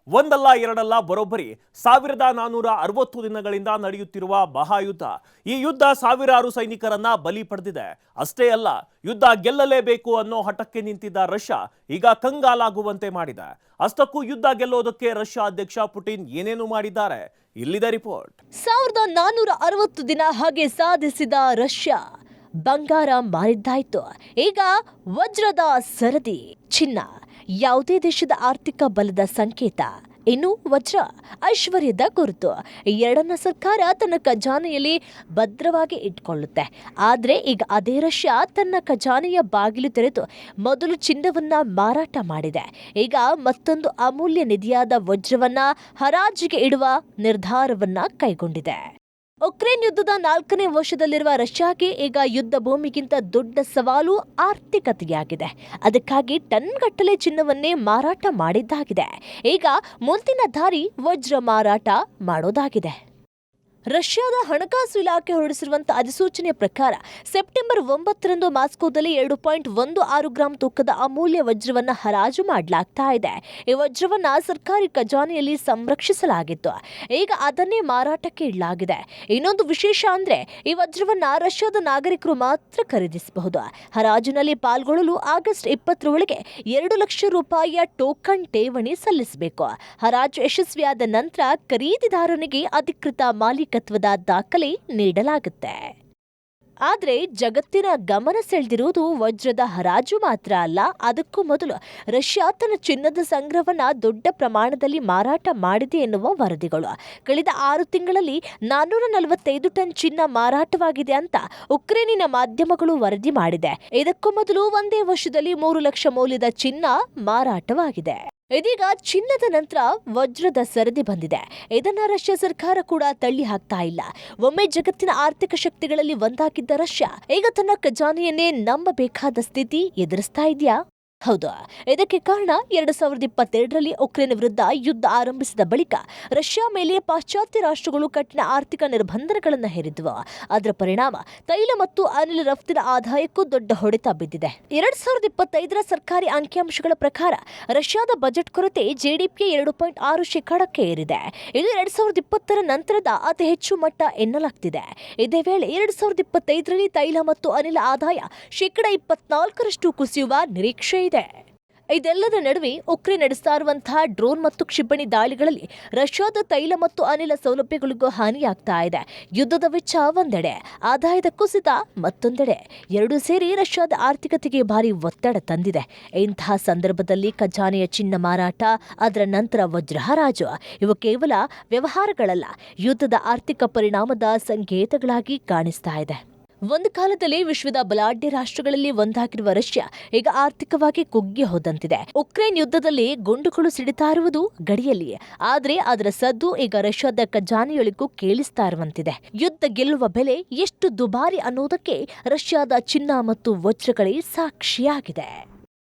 ಒಂದಲ್ಲ ಎರಡಲ್ಲ ಬರೋಬ್ಬರಿ 1460 ದಿನಗಳಿಂದ ನಡೆಯುತ್ತಿರುವ ಮಹಾಯುದ್ಧ. ಈ ಯುದ್ಧ ಸಾವಿರಾರು ಸೈನಿಕರನ್ನ ಬಲಿ ಪಡೆದಿದೆ. ಅಷ್ಟೇ ಅಲ್ಲ, ಯುದ್ಧ ಗೆಲ್ಲಲೇಬೇಕು ಅನ್ನೋ ಹಠಕ್ಕೆ ನಿಂತಿದ್ದ ರಷ್ಯಾ ಈಗ ಕಂಗಾಲಾಗುವಂತೆ ಮಾಡಿದೆ. ಅಷ್ಟಕ್ಕೂ ಯುದ್ಧ ಗೆಲ್ಲೋದಕ್ಕೆ ರಷ್ಯಾ ಅಧ್ಯಕ್ಷ ಪುಟಿನ್ ಏನೇನು ಮಾಡಿದ್ದಾರೆ, ಇಲ್ಲಿದೆ ರಿಪೋರ್ಟ್. 1460 ದಿನ ಹಾಗೆ ಸಾಧಿಸಿದ ರಷ್ಯಾ ಬಂಗಾರ ಮಾರಿದ್ದಾಯ್ತು. ಈಗ ವಜ್ರದ ಸರದಿ, ಚಿನ್ನ ಯಾವುದೇ ದೇಶದ ಆರ್ಥಿಕ ಬಲದ ಸಂಕೇತ. ಇನ್ನು ವಜ್ರ ಐಶ್ವರ್ಯದ ಗುರುತು. ಎರಡನ್ನ ಸರ್ಕಾರ ತನ್ನ ಖಜಾನೆಯಲ್ಲಿ ಭದ್ರವಾಗಿ ಇಟ್ಕೊಳ್ಳುತ್ತೆ. ಆದರೆ ಈಗ ಅದೇ ರಷ್ಯಾ ತನ್ನ ಖಜಾನೆಯ ಬಾಗಿಲು ತೆರೆದು ಮೊದಲು ಚಿನ್ನವನ್ನ ಮಾರಾಟ ಮಾಡಿದೆ. ಈಗ ಮತ್ತೊಂದು ಅಮೂಲ್ಯ ನಿಧಿಯಾದ ವಜ್ರವನ್ನ ಹರಾಜಿಗೆ ಇಡುವ ನಿರ್ಧಾರವನ್ನ ಕೈಗೊಂಡಿದೆ. ಉಕ್ರೇನ್ ಯುದ್ಧದ 4ನೇ ವರ್ಷದಲ್ಲಿರುವ ರಷ್ಯಾಗೆ ಈಗ ಯುದ್ಧ ಭೂಮಿಗಿಂತ ದೊಡ್ಡ ಸವಾಲು ಆರ್ಥಿಕತೆಯಾಗಿದೆ. ಅದಕ್ಕಾಗಿ ಟನ್ಗಟ್ಟಲೆ ಚಿನ್ನವನ್ನೇ ಮಾರಾಟ ಮಾಡಿದ್ದಾಗಿದೆ. ಈಗ ಮುಂದಿನ ದಾರಿ ವಜ್ರ ಮಾರಾಟ ಮಾಡೋದಾಗಿದೆ. ರಷ್ಯಾದ ಹಣಕಾಸು ಇಲಾಖೆ ಹೊರಡಿಸಿರುವಂತಹ ಅಧಿಸೂಚನೆಯ ಪ್ರಕಾರ ಸೆಪ್ಟೆಂಬರ್ 9ರಂದು ಮಾಸ್ಕೋದಲ್ಲಿ 2.16 ಗ್ರಾಂ ತೂಕದ ಅಮೂಲ್ಯ ವಜ್ರವನ್ನು ಹರಾಜು ಮಾಡಲಾಗ್ತಾ ಇದೆ. ಈ ವಜ್ರವನ್ನ ಸರ್ಕಾರಿ ಖಜಾನೆಯಲ್ಲಿ ಸಂರಕ್ಷಿಸಲಾಗಿತ್ತು. ಈಗ ಅದನ್ನೇ ಮಾರಾಟಕ್ಕೆ ಇಡಲಾಗಿದೆ. ಇನ್ನೊಂದು ವಿಶೇಷ ಅಂದ್ರೆ ಈ ವಜ್ರವನ್ನ ರಷ್ಯಾದ ನಾಗರಿಕರು ಮಾತ್ರ ಖರೀದಿಸಬಹುದು. ಹರಾಜಿನಲ್ಲಿ ಪಾಲ್ಗೊಳ್ಳಲು ಆಗಸ್ಟ್ 20ರೊಳಗೆ 2 ಲಕ್ಷ ರೂಪಾಯಿಯ ಟೋಕನ್ ಠೇವಣಿ ಸಲ್ಲಿಸಬೇಕು. ಹರಾಜು ಯಶಸ್ವಿಯಾದ ನಂತರ ಖರೀದಿದಾರನಿಗೆ ಅಧಿಕೃತ ಮಾಲೀಕತ್ವದ ದಾಖಲೆ ನೀಡಲಾಗುತ್ತೆ. ಆದರೆ ಜಗತ್ತಿನ ಗಮನ ಸೆಳೆದಿರುವುದು ವಜ್ರದ ಹರಾಜು ಮಾತ್ರ ಅಲ್ಲ. ಅದಕ್ಕೂ ಮೊದಲು ರಷ್ಯಾ ತನ್ನ ಚಿನ್ನದ ಸಂಗ್ರಹವನ್ನ ದೊಡ್ಡ ಪ್ರಮಾಣದಲ್ಲಿ ಮಾರಾಟ ಮಾಡಿದೆ ಎನ್ನುವ ವರದಿಗಳು. ಕಳೆದ 6 ತಿಂಗಳಲ್ಲಿ 445 ಟನ್ ಚಿನ್ನ ಮಾರಾಟವಾಗಿದೆ ಅಂತ ಉಕ್ರೇನಿನ ಮಾಧ್ಯಮಗಳು ವರದಿ ಮಾಡಿದೆ. ಇದಕ್ಕೂ ಮೊದಲು ಒಂದೇ ವರ್ಷದಲ್ಲಿ 3 ಲಕ್ಷ ಮೌಲ್ಯದ ಚಿನ್ನ ಮಾರಾಟವಾಗಿದೆ. ಇದೀಗ ಚಿನ್ನದ ನಂತರ ವಜ್ರದ ಸರದಿ ಬಂದಿದೆ. ಇದನ್ನ ರಷ್ಯಾ ಸರ್ಕಾರ ಕೂಡ ತಳ್ಳಿ ಹಾಕ್ತಾ ಇಲ್ಲ. ಒಮ್ಮೆ ಜಗತ್ತಿನ ಆರ್ಥಿಕ ಶಕ್ತಿಗಳಲ್ಲಿ ಒಂದಾಗಿದ್ದ ರಷ್ಯಾ ಈಗ ತನ್ನ ಖಜಾನೆಯನ್ನೇ ನಂಬಬೇಕಾದ ಸ್ಥಿತಿ ಎದುರಿಸ್ತಾ ಇದೆಯಾ? ಹೌದು. ಇದಕ್ಕೆ ಕಾರಣ 2022ರಲ್ಲಿ ಉಕ್ರೇನ್ ವಿರುದ್ಧ ಯುದ್ಧ ಆರಂಭಿಸಿದ ಬಳಿಕ ರಷ್ಯಾ ಮೇಲೆ ಪಾಶ್ಚಾತ್ಯ ರಾಷ್ಟ್ರಗಳು ಕಠಿಣ ಆರ್ಥಿಕ ನಿರ್ಬಂಧಗಳನ್ನು ಹೇರಿದ್ವು. ಅದರ ಪರಿಣಾಮ ತೈಲ ಮತ್ತು ಅನಿಲ ರಫ್ತಿನ ಆದಾಯಕ್ಕೂ ದೊಡ್ಡ ಹೊಡೆತ ಬಿದ್ದಿದೆ. 2025ರ ಸರ್ಕಾರಿ ಅಂಕಿಅಂಶಗಳ ಪ್ರಕಾರ ರಷ್ಯಾದ ಬಜೆಟ್ ಕೊರತೆ ಜಿಡಿಪಿಯ 2.6% ಏರಿದೆ. ಇದು 2020ರ ನಂತರದ ಅತಿ ಹೆಚ್ಚು ಮಟ್ಟ ಎನ್ನಲಾಗ್ತಿದೆ. ಇದೇ ವೇಳೆ 2025ರಲ್ಲಿ ತೈಲ ಮತ್ತು ಅನಿಲ ಆದಾಯ 24% ಕುಸಿಯುವ ನಿರೀಕ್ಷೆ ಇದೆ. ಇದೆಲ್ಲದ ನಡುವೆ ಉಕ್ರೇನ್ ನಡೆಸ್ತಾ ಇರುವಂತಹ ಡ್ರೋನ್ ಮತ್ತು ಕ್ಷಿಪಣಿ ದಾಳಿಗಳಲ್ಲಿ ರಷ್ಯಾದ ತೈಲ ಮತ್ತು ಅನಿಲ ಸೌಲಭ್ಯಗಳಿಗೂ ಹಾನಿಯಾಗ್ತಾ ಇದೆ. ಯುದ್ಧದ ವೆಚ್ಚ ಒಂದೆಡೆ, ಆದಾಯದ ಕುಸಿತ ಮತ್ತೊಂದೆಡೆ, ಎರಡೂ ಸೇರಿ ರಷ್ಯಾದ ಆರ್ಥಿಕತೆಗೆ ಭಾರಿ ಒತ್ತಡ ತಂದಿದೆ. ಇಂತಹ ಸಂದರ್ಭದಲ್ಲಿ ಖಜಾನೆಯ ಚಿನ್ನ ಮಾರಾಟ, ಅದರ ನಂತರ ವಜ್ರ ಹರಾಜು ಇವು ಕೇವಲ ವ್ಯವಹಾರಗಳಲ್ಲ, ಯುದ್ಧದ ಆರ್ಥಿಕ ಪರಿಣಾಮದ ಸಂಕೇತಗಳಾಗಿ ಕಾಣಿಸ್ತಾ ಇದೆ. ಒಂದು ಕಾಲದಲ್ಲಿ ವಿಶ್ವದ ಬಲಾಢ್ಯ ರಾಷ್ಟ್ರಗಳಲ್ಲಿ ಒಂದಾಗಿರುವ ರಷ್ಯಾ ಈಗ ಆರ್ಥಿಕವಾಗಿ ಕುಗ್ಗಿ ಹೋದಂತಿದೆ. ಉಕ್ರೇನ್ ಯುದ್ಧದಲ್ಲಿ ಗುಂಡುಗಳು ಸಿಡಿತಾ ಇರುವುದು ಗಡಿಯಲ್ಲಿ, ಆದ್ರೆ ಅದರ ಸದ್ದು ಈಗ ರಷ್ಯಾದ ಖಜಾನೆಯೊಳಗೂ ಕೇಳಿಸ್ತಾ ಇರುವಂತಿದೆ. ಯುದ್ಧ ಗೆಲ್ಲುವ ಬೆಲೆ ಎಷ್ಟು ದುಬಾರಿ ಅನ್ನೋದಕ್ಕೆ ರಷ್ಯಾದ ಚಿನ್ನ ಮತ್ತು ವಜ್ರಗಳೇ ಸಾಕ್ಷಿಯಾಗಿದೆ.